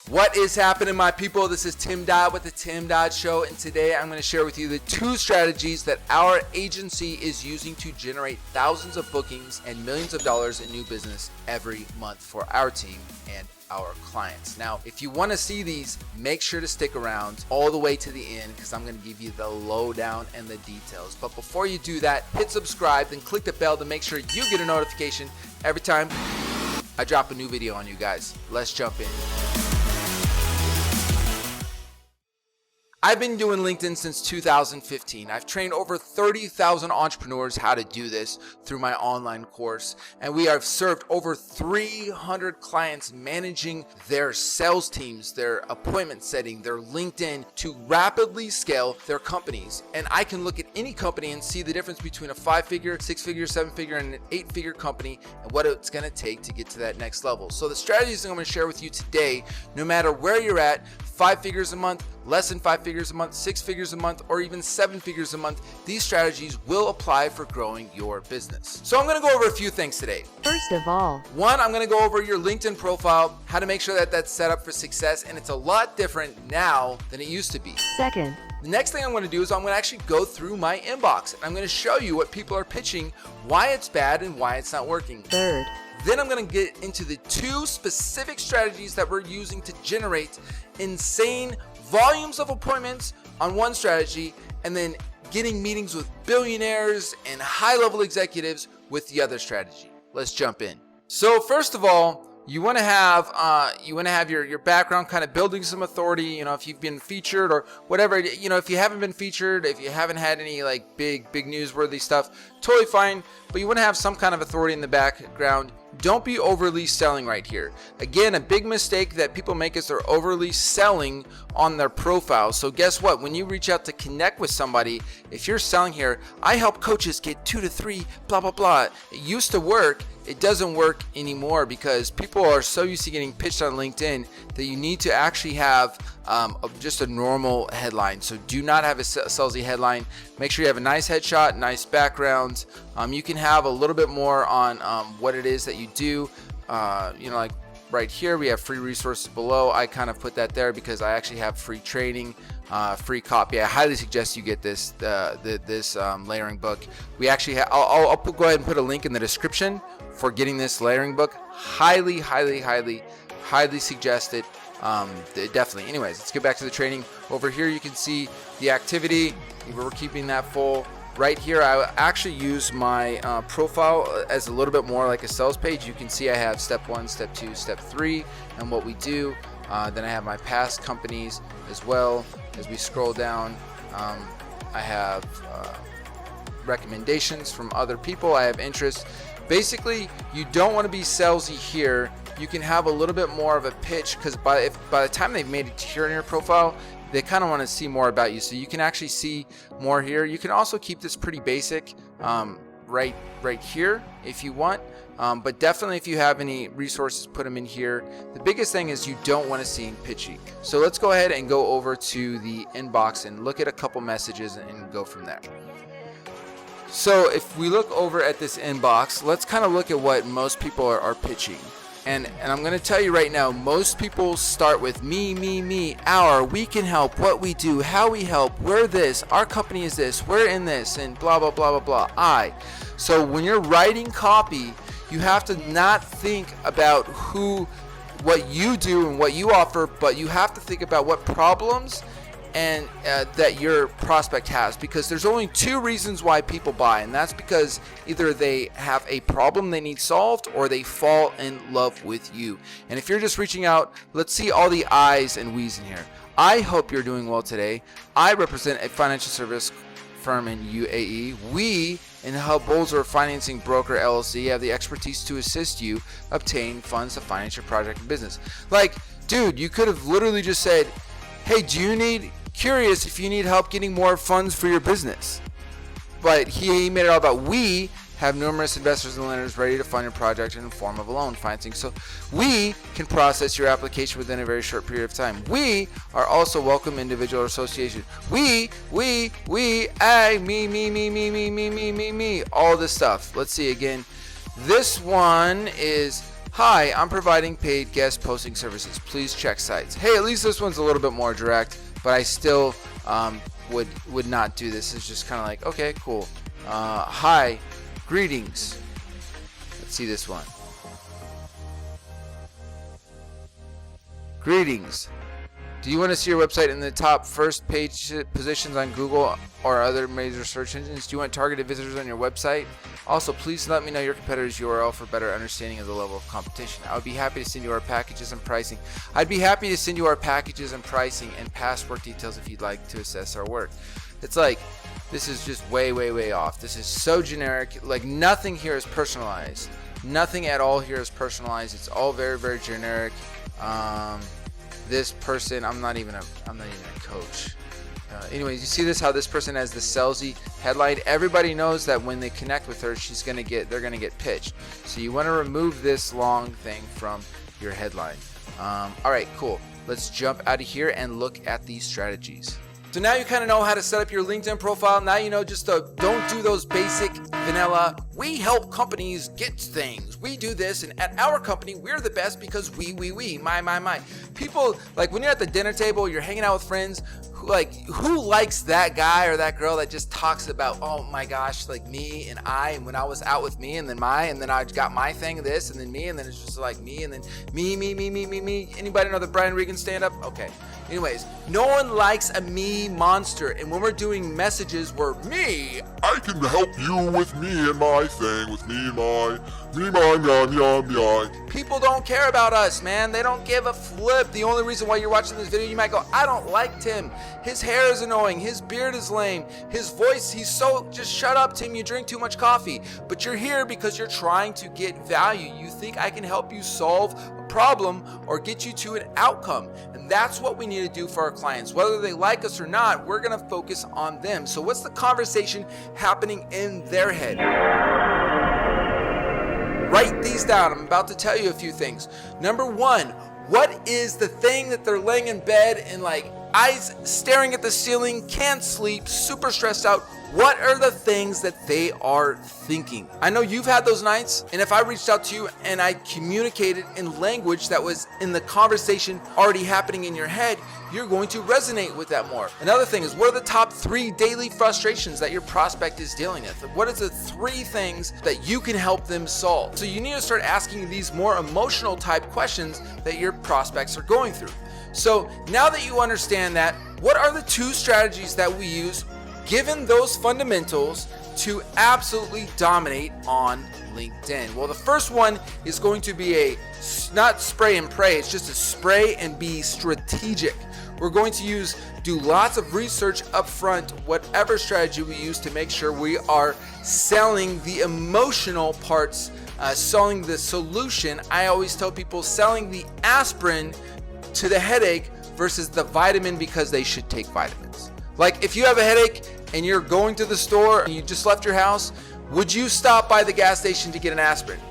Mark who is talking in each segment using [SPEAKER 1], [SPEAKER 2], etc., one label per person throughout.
[SPEAKER 1] What is happening, my people? This is Tim Dodd with the Tim Dodd Show, and today I'm going to share with you the 2 strategies that our agency is using to generate thousands of bookings and millions of dollars in new business every month for our team and our clients. Now, if you want to see these, make sure to stick around all the way to the end because I'm going to give you the lowdown and the details. But before you do that, hit subscribe and click the bell to make sure you get a notification every time I drop a new video on you guys. Let's jump in. I've been doing LinkedIn since 2015. I've trained over 30,000 entrepreneurs how to do this through my online course, and we have served over 300 clients managing their sales teams, their appointment setting, their LinkedIn to rapidly scale their companies. And I can look at any company and see the difference between a 5-figure, 6-figure, 7-figure, and an 8-figure company and what it's going to take to get to that next level. So the strategies I'm going to share with you today, no matter where you're at, 5 figures a month, less than 5 figures a month, 6 figures a month, or even 7 figures a month, these strategies will apply for growing your business. So I'm going to go over a few things today.
[SPEAKER 2] First of all,
[SPEAKER 1] one, I'm going to go over your LinkedIn profile, how to make sure that that's set up for success, and it's a lot different now than it used to be.
[SPEAKER 2] second,
[SPEAKER 1] The next thing I'm going to do is I'm going to actually go through my inbox, and I'm going to show you what people are pitching, why it's bad, and why it's not working.
[SPEAKER 2] third,
[SPEAKER 1] Then I'm going to get into the 2 specific strategies that we're using to generate insane volumes of appointments on one strategy, and then getting meetings with billionaires and high-level executives with the other strategy. Let's jump in. So first of all, you want to have your background kind of building some authority. If you've been featured or whatever. If you haven't been featured, if you haven't had any like big newsworthy stuff, totally fine. But you want to have some kind of authority in the background. Don't be overly selling right here. Again, a big mistake that people make is they're overly selling on their profile. So guess what? When you reach out to connect with somebody, if you're selling here, I help coaches get 2 to 3, blah, blah, blah. It used to work. It doesn't work anymore because people are so used to getting pitched on LinkedIn that you need to actually have just a normal headline. So do not have a salesy headline. Make sure you have a nice headshot, nice background. You can have a little bit more on what it is that you do. Like right here, we have free resources below. I kind of put that there because I actually have free training, free copy. I highly suggest you get this layering book. We actually I'll go ahead and put a link in the description for getting this layering book. Highly suggest it. Definitely. Anyways, let's get back to the training. Over here, you can see the activity. We're keeping that full. Right here, I actually use my profile as a little bit more like a sales page. You can see I have step 1, step 2, step 3, and what we do. Then I have my past companies as well. As we scroll down, I have recommendations from other people. I have interests. Basically, you don't want to be salesy here. You can have a little bit more of a pitch because by the time they've made it here in your profile, they kind of want to see more about you. So you can actually see more here. You can also keep this pretty basic right here if you want. But definitely if you have any resources, put them in here. The biggest thing is you don't want to seem pitchy. So let's go ahead and go over to the inbox and look at a couple messages and go from there. So if we look over at this inbox, let's kind of look at what most people are pitching. And I'm going to tell you right now, most people start with me, our, we can help, what we do, how we help, we're this, our company is this, we're in this, and blah, blah, blah, blah, blah, So when you're writing copy, you have to not think about what you do and what you offer, but you have to think about what problems and that your prospect has, because there's only 2 reasons why people buy, and that's because either they have a problem they need solved or they fall in love with you. And if you're just reaching out, let's see all the I's and we's in here. I hope you're doing well today. I represent a financial service firm in UAE. We in Hub Bolzer Financing Broker LLC have the expertise to assist you obtain funds to finance your project and business. Like, dude, you could have literally just said, hey, curious if you need help getting more funds for your business. But he made it all about we have numerous investors and lenders ready to fund your project in the form of a loan financing. So we can process your application within a very short period of time. We are also welcome individual or association. We, I, me, all this stuff. Let's see again. This one is Hi, I'm providing paid guest posting services. Please check sites. Hey, at least this one's a little bit more direct, but I still would not do this. It's just kind of like, okay, cool. Hi, greetings. Let's see this one. Greetings. Do you want to see your website in the top first page positions on Google or other major search engines? Do you want targeted visitors on your website? Also, please let me know your competitor's URL for better understanding of the level of competition. I would be happy to send you our packages and pricing. I'd be happy to send you our packages and pricing and past work details if you'd like to assess our work. It's like, this is just way, way, way off. This is so generic. Like, nothing here is personalized. Nothing at all here is personalized. It's all very, very generic. This person, I'm not even a coach. Anyways, you see this, how this person has the salesy headline. Everybody knows that when they connect with her, they're gonna get pitched. So you want to remove this long thing from your headline. All right, cool. Let's jump out of here and look at these strategies. So now you kind of know how to set up your LinkedIn profile. Now you know just don't do those basic vanilla, we help companies get things. We do this, and at our company, we're the best because we, my. People, like when you're at the dinner table, you're hanging out with friends, who likes that guy or that girl that just talks about, oh my gosh, like me and I, and when I was out with me, and then I got my thing, this, and then me, and then it's just like me, and then me. Anybody know the Brian Regan stand-up? Okay. Anyways, no one likes a me monster, and when we're doing messages, we're me.
[SPEAKER 2] I can help you with me and my thing, with me, my.
[SPEAKER 1] People don't care about us, man. They don't give a flip. The only reason why you're watching this video, you might go, I don't like Tim. His hair is annoying. His beard is lame. His voice, just shut up, Tim. You drink too much coffee. But you're here because you're trying to get value. You think I can help you solve a problem or get you to an outcome. And that's what we need to do for our clients. Whether they like us or not, we're going to focus on them. So what's the conversation happening in their head? Write these down. I'm about to tell you a few things. Number one, what is the thing that they're laying in bed and like eyes staring at the ceiling, can't sleep, super stressed out? What are the things that they are thinking? I know you've had those nights, and if I reached out to you and I communicated in language that was in the conversation already happening in your head, you're going to resonate with that more. Another thing is, what are the top 3 daily frustrations that your prospect is dealing with? What is the 3 things that you can help them solve? So you need to start asking these more emotional type questions that your prospects are going through. So now that you understand that, what are the 2 strategies that we use given those fundamentals to absolutely dominate on LinkedIn? Well, the first one is going to be not spray and pray, it's just a spray and be strategic. We're going to do lots of research up front, whatever strategy we use, to make sure we are selling the emotional parts, selling the solution. I always tell people selling the aspirin to the headache versus the vitamin because they should take vitamins. Like if you have a headache and you're going to the store and you just left your house, would you stop by the gas station to get an aspirin?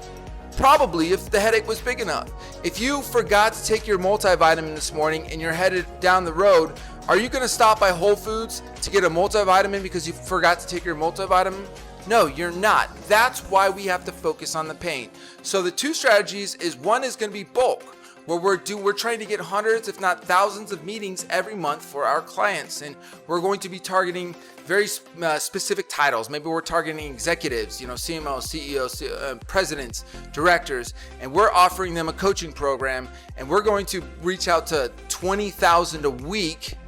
[SPEAKER 1] Probably, if the headache was big enough. If you forgot to take your multivitamin this morning and you're headed down the road, are you going to stop by Whole Foods to get a multivitamin because you forgot to take your multivitamin? No, you're not. That's why we have to focus on the pain. So the 2 strategies is, one is going to be bulk, where we're trying to get hundreds, if not thousands of meetings every month for our clients. And we're going to be targeting very specific titles. Maybe we're targeting executives, CMOs, CEOs, presidents, directors, and we're offering them a coaching program, and we're going to reach out to 20,000 a week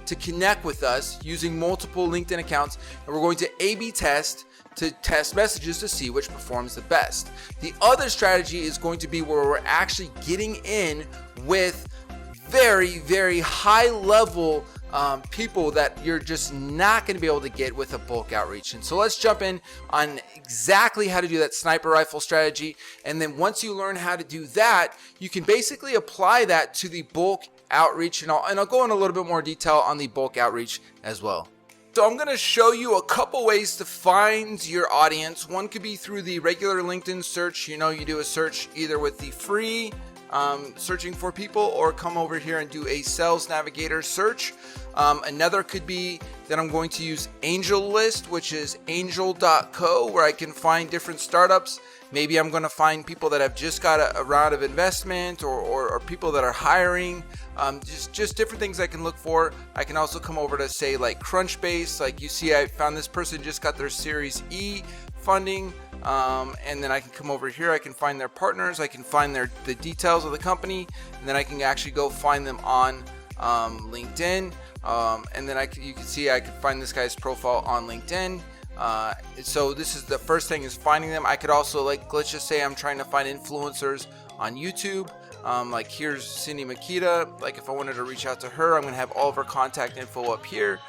[SPEAKER 1] to connect with us using multiple LinkedIn accounts, and we're going to A/B test to test messages to see which performs the best. The other strategy is going to be where we're actually getting in with very, very high level people that you're just not going to be able to get with a bulk outreach. And so let's jump in on exactly how to do that sniper rifle strategy. And then once you learn how to do that, you can basically apply that to the bulk outreach. And I'll go in a little bit more detail on the bulk outreach as well. So I'm going to show you a couple ways to find your audience. One could be through the regular LinkedIn search. You do a search either with the free searching for people, or come over here and do a Sales Navigator search. Another could be that I'm going to use Angel List, which is angel.co, where I can find different startups. Maybe I'm going to find people that have just got a round of investment, or people that are hiring. Just different things I can look for. I can also come over to say like Crunchbase. Like you see, I found this person just got their Series E funding. And then I can come over here, I can find their partners, I can find the details of the company, and then I can actually go find them on LinkedIn. And then you can see I can find this guy's profile on LinkedIn. So this is the first thing, is finding them. I could also, like, let's just say I'm trying to find influencers on YouTube. Like here's Cindy Makita. Like if I wanted to reach out to her, I'm going to have all of her contact info up here.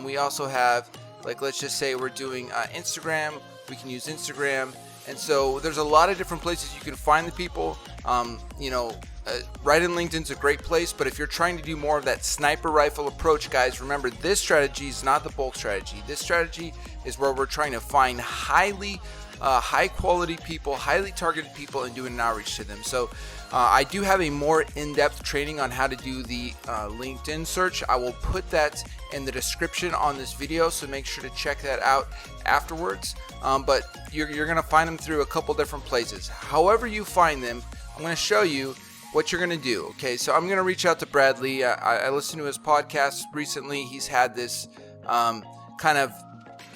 [SPEAKER 1] We also have, like, let's just say we're doing Instagram. We can use Instagram. And so there's a lot of different places you can find the people. Right in LinkedIn's a great place, but if you're trying to do more of that sniper rifle approach, guys, remember this strategy is not the bulk strategy. This strategy is where we're trying to find high quality people, highly targeted people, and doing an outreach to them. So I do have a more in-depth training on how to do the LinkedIn search. I will put that in the description on this video, so make sure to check that out afterwards. But you're going to find them through a couple different places. However you find them, I'm going to show you what you're going to do. Okay, so I'm going to reach out to Bradley. I listened to his podcast recently. He's had this kind of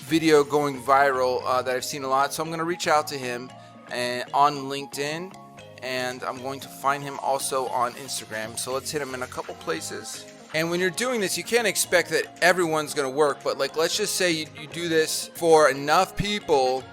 [SPEAKER 1] video going viral that I've seen a lot. So I'm going to reach out to him on LinkedIn, and I'm going to find him also on Instagram. So let's hit him in a couple places. And when you're doing this, you can't expect that everyone's going to work, but like let's just say you do this for enough people,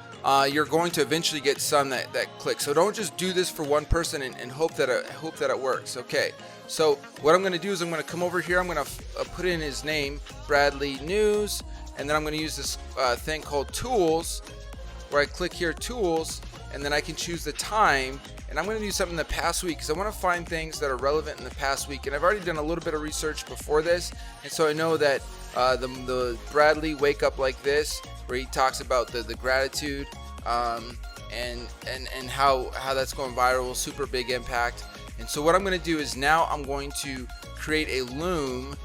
[SPEAKER 1] you're going to eventually get some that click. So don't just do this for one person and hope that it works. Okay, so what I'm going to do is I'm going to come over here, I'm going to put in his name, Bradley News, and then I'm going to use this thing called Tools, where I click here, Tools, and then I can choose the time. And I'm going to do something in the past week, because I want to find things that are relevant in the past week. And I've already done a little bit of research before this, and so I know that the Bradley Wake Up Like This, where he talks about the gratitude and how that's going viral, super big impact. And so what I'm going to do is now I'm going to create a Loom.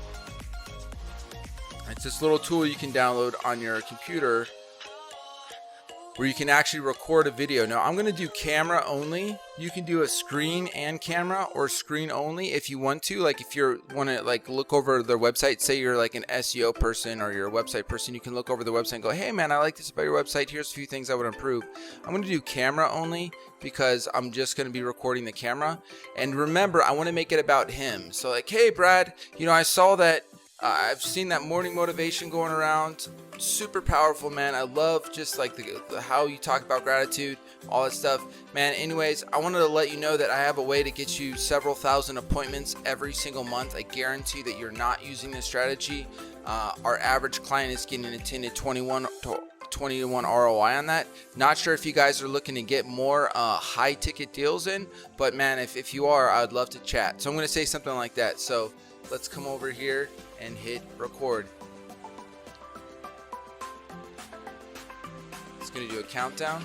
[SPEAKER 1] It's this little tool you can download on your computer, where you can actually record a video. Now I'm going to do camera only. You can do a screen and camera, or screen only if you want to. Like if you want to like look over their website, say you're like an SEO person or you're a website person, you can look over the website and go, hey man, I like this about your website. Here's a few things I would improve. I'm going to do camera only because I'm just going to be recording the camera. And remember, I want to make it about him. So like, hey Brad, I saw that I've seen that morning motivation going around. Super powerful, man. I love just like the how you talk about gratitude, all that stuff, man. Anyways, I wanted to let you know that I have a way to get you several thousand appointments every single month. I guarantee that you're not using this strategy. Our average client is getting a 10 to 21 ROI on that. Not sure if you guys are looking to get more high ticket deals in, but man, if you are, I'd love to chat. So I'm going to say something like that. So let's come over here and hit record. It's going to do a countdown.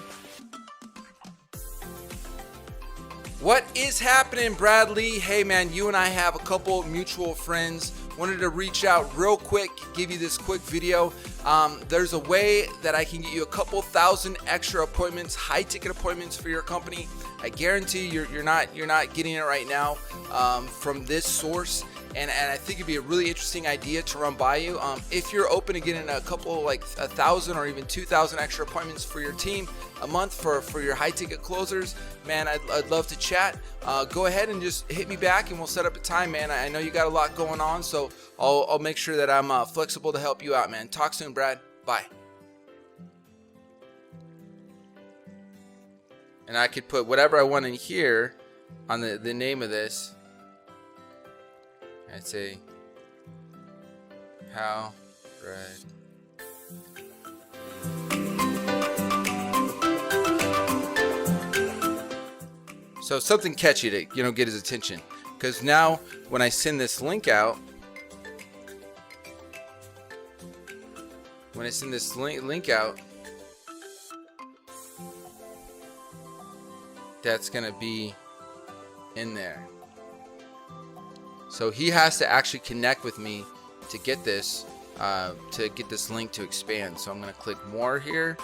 [SPEAKER 1] What is happening, Bradley? Hey man, you and I have a couple mutual friends. Wanted to reach out real quick, give you this quick video. There's a way that I can get you a couple thousand extra appointments, high ticket appointments for your company. I guarantee you're not getting it right now from this source. And I think it'd be a really interesting idea to run by you. If you're open to getting a couple, like 1,000 or even 2,000 extra appointments for your team a month for your high ticket closers, man, I'd love to chat. Go ahead and just hit me back and we'll set up a time, man. I know you got a lot going on, so I'll make sure that I'm flexible to help you out, man. Talk soon, Brad. Bye. And I could put whatever I want in here on the name of this. I'd say, how Brad. So something catchy to get his attention, because now when I send this link out, that's gonna be in there. So he has to actually connect with me to get this link to expand. So I'm going to click more here.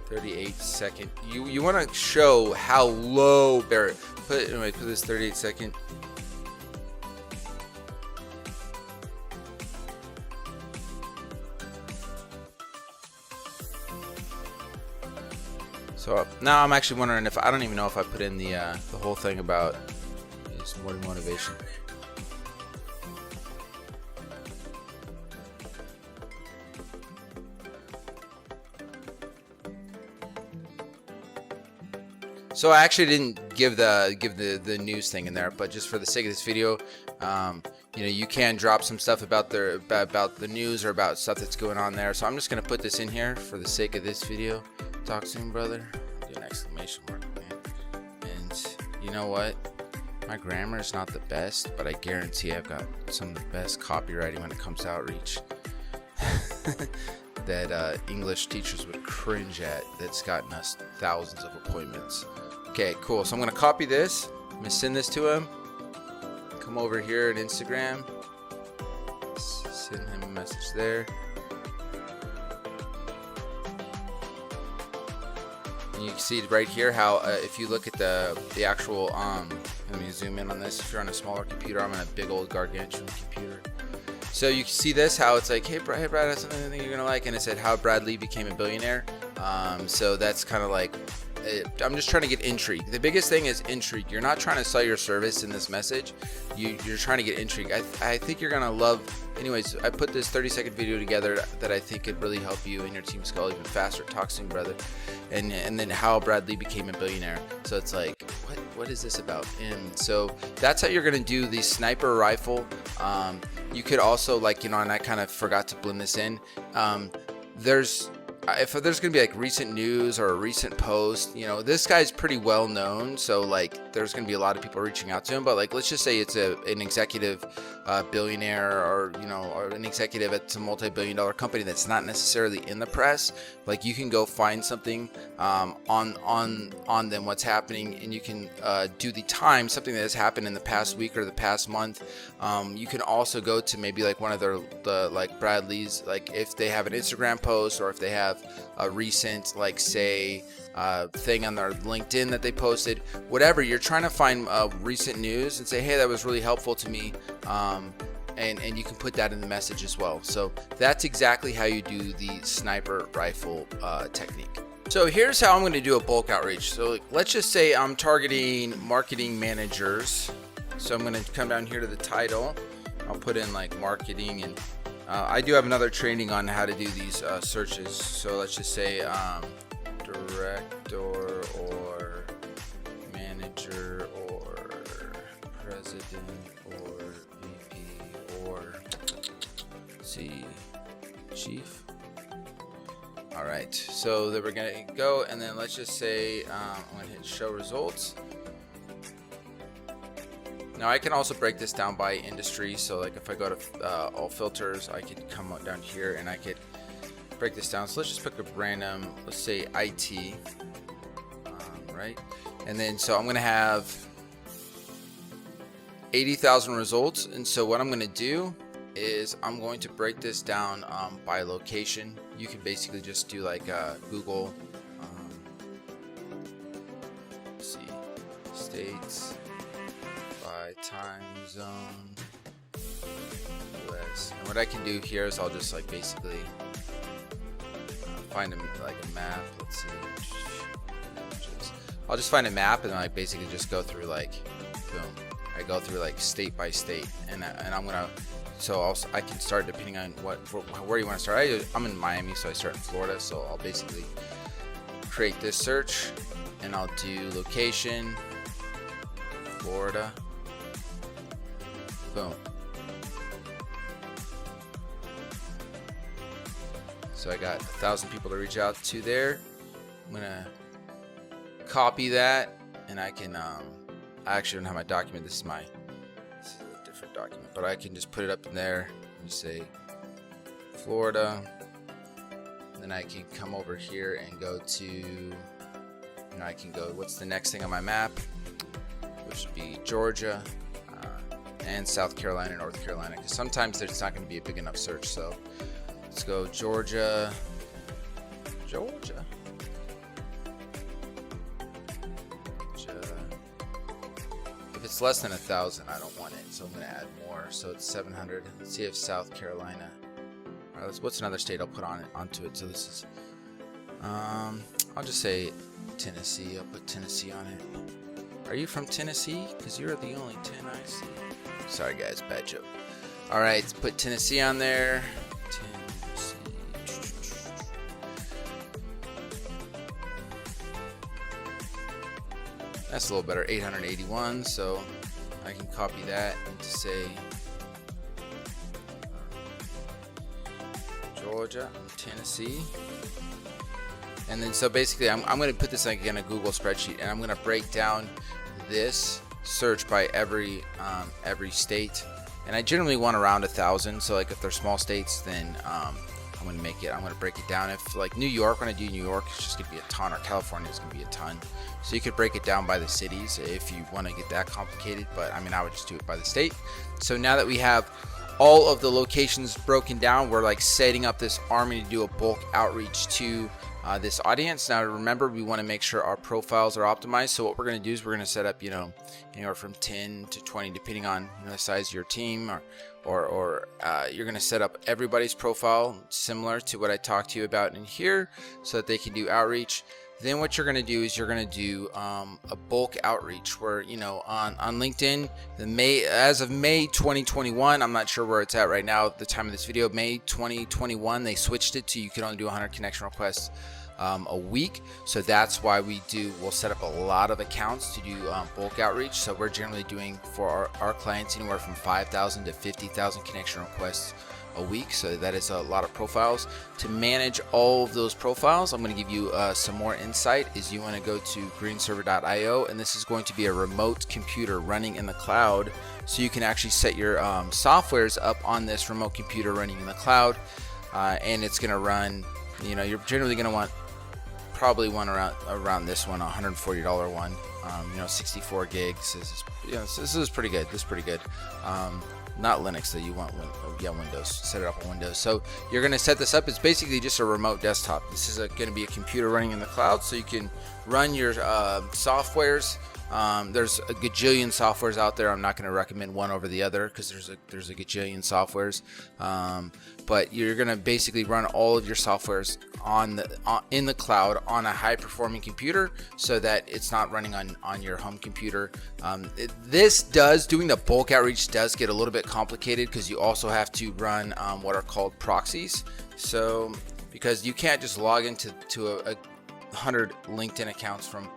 [SPEAKER 1] "38-second." You want to show how low Barrett put this 38-second. So now I'm actually wondering if I don't even know if I put in the whole thing about more motivation. So I actually didn't give the news thing in there, but just for the sake of this video, you can drop some stuff about the news or about stuff that's going on there. So I'm just gonna put this in here for the sake of this video. Talk soon, brother. Do an exclamation mark, man. And you know what? My grammar is not the best, but I guarantee I've got some of the best copywriting when it comes to outreach that English teachers would cringe at. That's gotten us thousands of appointments. Okay, cool. So I'm gonna copy this. I'm gonna send this to him. Come over here in Instagram. Send him a message there. And you can see right here how if you look at the actual let me zoom in on this. If you're on a smaller computer, I'm on a big old gargantuan computer. So you can see this, how it's like, hey Brad, that's something you're gonna like, and it said how Brad Lee became a billionaire. So that's kind of like, I'm just trying to get intrigue. The biggest thing is intrigue. You're not trying to sell your service in this message. You're trying to get intrigue. I think you're gonna love. Anyways, I put this 30-second video together that I think could really help you and your team scale even faster. Talk soon, brother. And then how Brad Lee became a billionaire. So it's like, what is this about? And so that's how you're gonna do the sniper rifle. You could also, like, and I kind of forgot to blend this in. If there's gonna be like recent news or a recent post, this guy's pretty well known, so like there's gonna be a lot of people reaching out to him. But like, let's just say it's an executive billionaire, or or an executive at some multi-billion-dollar company that's not necessarily in the press. Like, you can go find something on them, what's happening, and you can do the time, something that has happened in the past week or the past month. You can also go to maybe like one of like Brad Lee's, like if they have an Instagram post, or if they have a recent, like, say thing on their LinkedIn that they posted, whatever. You're trying to find recent news and say, hey, that was really helpful to me, and you can put that in the message as well. So that's exactly how you do the sniper rifle technique. So here's how I'm going to do a bulk outreach. So let's just say I'm targeting marketing managers. So I'm going to come down here to the title. I'll put in like marketing, and I do have another training on how to do these searches. So let's just say director or manager or president or VP or chief. All right, so then we're gonna go, and then let's just say I'm gonna hit show results. Now I can also break this down by industry. So like if I go to all filters, I could come down here and I could break this down. So let's just pick a random, let's say IT, right? And then so I'm gonna have 80,000 results. And so what I'm gonna do is I'm going to break this down by location. You can basically just do like Google, let's see, states by time zone, US. And what I can do here is I'll just like basically find like a map. Let's see, I'll just find a map, and I basically just go through like, boom, I go through like state by state, and I'm gonna, so I can start depending on where you want to start. I'm in Miami, so I start in Florida. So I'll basically create this search, and I'll do location, Florida, boom. So I got 1,000 people to reach out to there. I'm gonna copy that, and I can I actually don't have my document. This is a different document, but I can just put it up in there and just say Florida. Then I can come over here and go to, I can go, what's the next thing on my map? Which would be Georgia and South Carolina, North Carolina. Because sometimes there's not going to be a big enough search. So let's go Georgia. If it's less than 1,000, I don't want it, so I'm going to add more. So it's 700. Let's see if South Carolina. All right, what's another state I'll put onto it? So this is, I'll just say Tennessee. I'll put Tennessee on it. Are you from Tennessee? Because you're the only 10 I see. Sorry guys, bad joke. All right, let's put Tennessee on there. That's a little better, 881, so I can copy that and to say Georgia, Tennessee. And then so basically I'm going to put this like in a Google spreadsheet, and I'm going to break down this search by every state. And I generally want around 1,000, so like if they're small states, then I'm going to break it down. If like New York, when I do New York, it's just going to be a ton, or California is going to be a ton. So you could break it down by the cities if you want to get that complicated, but I mean, I would just do it by the state. So now that we have all of the locations broken down, we're like setting up this army to do a bulk outreach to this audience. Now remember, we want to make sure our profiles are optimized. So what we're going to do is we're going to set up, anywhere from 10 to 20, depending on the size of your team, or you're going to set up everybody's profile similar to what I talked to you about in here, so that they can do outreach. Then what you're going to do is you're going to do a bulk outreach where, on LinkedIn, as of May 2021, I'm not sure where it's at right now at the time of this video, May 2021, they switched it to you can only do 100 connection requests a week. So that's why we'll set up a lot of accounts to do bulk outreach. So we're generally doing for our clients anywhere from 5,000 to 50,000 connection requests a week. So that is a lot of profiles. To manage all of those profiles, I'm going to give you some more insight. Is you want to go to greenserver.io, and this is going to be a remote computer running in the cloud, so you can actually set your softwares up on this remote computer running in the cloud, and it's going to run, you're generally going to probably one around this one, $140 one, 64 gigs. This is pretty good. This is pretty good. Not Linux, though. You want Windows. Set it up on Windows. So you're going to set this up. It's basically just a remote desktop. This is going to be a computer running in the cloud, so you can run your softwares. There's a gajillion softwares out there. I'm not going to recommend one over the other because there's a gajillion softwares. But you're going to basically run all of your softwares in the cloud on a high performing computer, so that it's not running on your home computer. Doing the bulk outreach does get a little bit complicated, because you also have to run what are called proxies. So because you can't just log into a 100 LinkedIn accounts from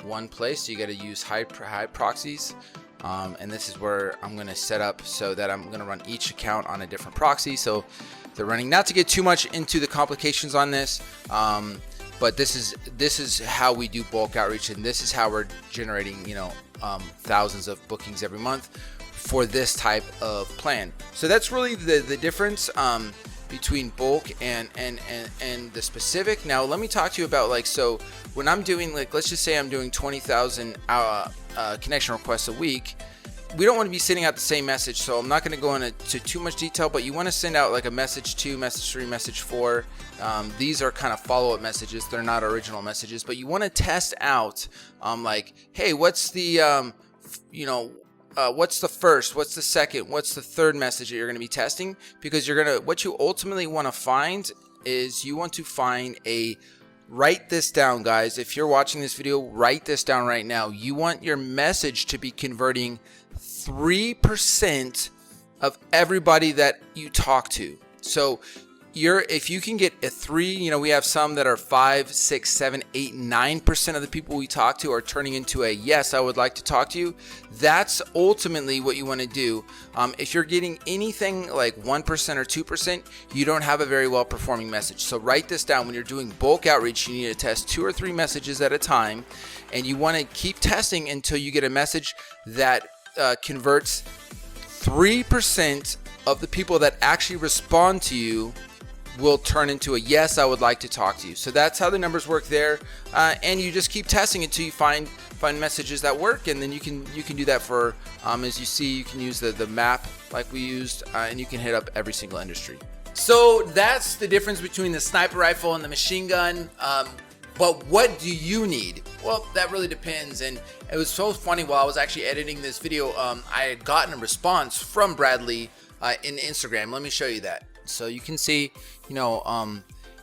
[SPEAKER 1] one place, so you got to use high proxies. And this is where I'm going to set up so that I'm going to run each account on a different proxy. So they're running, not to get too much into the complications on this, but this is how we do bulk outreach, and this is how we're generating thousands of bookings every month for this type of plan. So that's really the difference between bulk and the specific. Now let me talk to you about, so when I'm doing, let's just say I'm doing 20,000 connection requests a week, we don't want to be sending out the same message. So I'm not going to go into too much detail, but you want to send out like a message 2, message 3, message 4. These are kind of follow-up messages. They're not original messages, but you want to test out hey, what's the what's the first, what's the second, what's the third message that you're going to be testing? Because what you ultimately want to find is you want to find write this down, guys. If you're watching this video, write this down right now. You want your message to be converting 3% of everybody that you talk to. So if you can get a 3, we have some that are 5, 6, 7, 8, 9% of the people we talk to are turning into a yes, I would like to talk to you. That's ultimately what you want to do. If you're getting anything like 1% or 2%, you don't have a very well performing message. So write this down. When you're doing bulk outreach, you need to test 2 or 3 messages at a time, and you want to keep testing until you get a message that converts 3% of the people that actually respond to you will turn into a yes, I would like to talk to you. So that's how the numbers work there, and you just keep testing until you find messages that work, and then you can do that for as you see, you can use the map like we used, and you can hit up every single industry. So that's the difference between the sniper rifle and the machine gun. But what do you need? Well, that really depends. And it was so funny, while I was actually editing this video, I had gotten a response from Bradley in Instagram. Let me show you that. So you can see,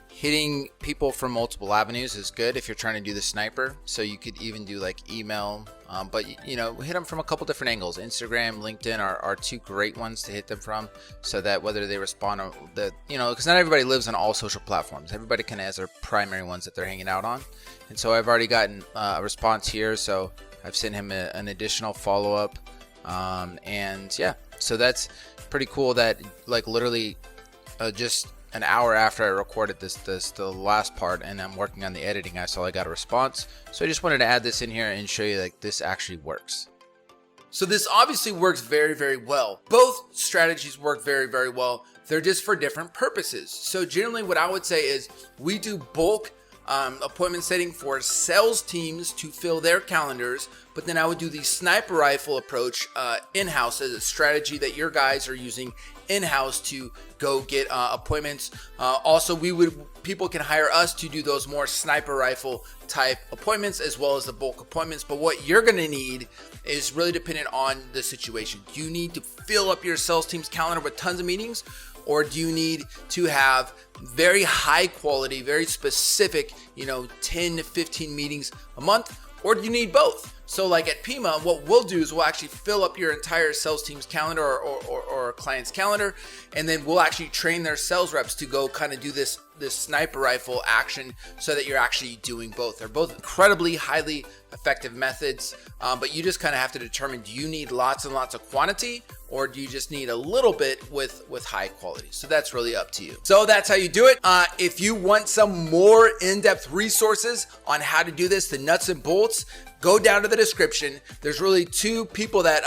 [SPEAKER 1] hitting people from multiple avenues is good if you're trying to do the sniper. So you could even do like email, but hit them from a couple different angles. Instagram, LinkedIn are two great ones to hit them from, so that whether they respond or because not everybody lives on all social platforms. Everybody kind of has their primary ones that they're hanging out on. And so I've already gotten a response here, so I've sent him an additional follow-up, and yeah, so that's pretty cool that like literally just an hour after I recorded the last part, and I'm working on the editing, I saw I got a response. So I just wanted to add this in here and show you like this actually works. So this obviously works very, very well. Both strategies work very, very well. They're just for different purposes. So generally what I would say is we do bulk appointment setting for sales teams to fill their calendars, but then I would do the sniper rifle approach in-house as a strategy that your guys are using in-house to go get appointments. Also, people can hire us to do those more sniper rifle type appointments as well as the bulk appointments. But what you're going to need is really dependent on the situation. Do you need to fill up your sales team's calendar with tons of meetings, or do you need to have very high quality, very specific, 10 to 15 meetings a month, or do you need both? So like at Pima, what we'll do is we'll actually fill up your entire sales team's calendar or client's calendar, and then we'll actually train their sales reps to go kind of do this sniper rifle action, so that you're actually doing both. They're both incredibly highly effective methods, but you just kind of have to determine, do you need lots and lots of quantity, or do you just need a little bit with high quality? So that's really up to you. So that's how you do it. If you want some more in-depth resources on how to do this, the nuts and bolts, go down to the description. There's really two people that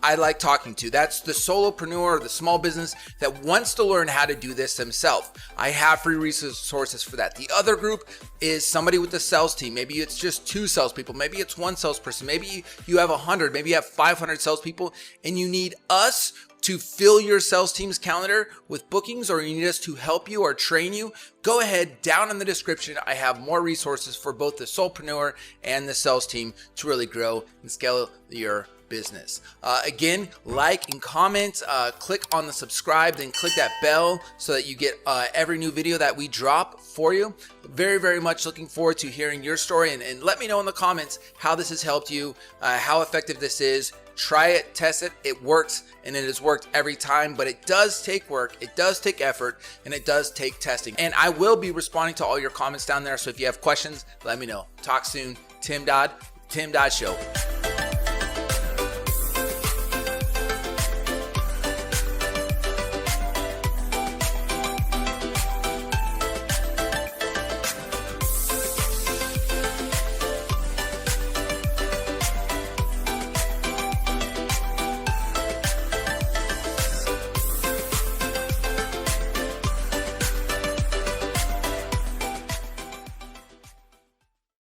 [SPEAKER 1] I like talking to. That's the solopreneur, or the small business that wants to learn how to do this themselves. I have free resources for that. The other group is somebody with a sales team. Maybe it's just 2 salespeople. Maybe it's 1 salesperson. Maybe you have 100. Maybe you have 500 salespeople, and you need us to fill your sales team's calendar with bookings, or you need us to help you or train you. Go ahead, down in the description, I have more resources for both the solopreneur and the sales team to really grow and scale your business. Again, like and comment, click on the subscribe, then click that bell so that you get every new video that we drop for you. Very, very much looking forward to hearing your story, and let me know in the comments how this has helped you, how effective this is. Try it, test it, it works, and it has worked every time, but it does take work, it does take effort, and it does take testing. And I will be responding to all your comments down there, so if you have questions, let me know. Talk soon. Tim Dodd, Tim Dodd Show.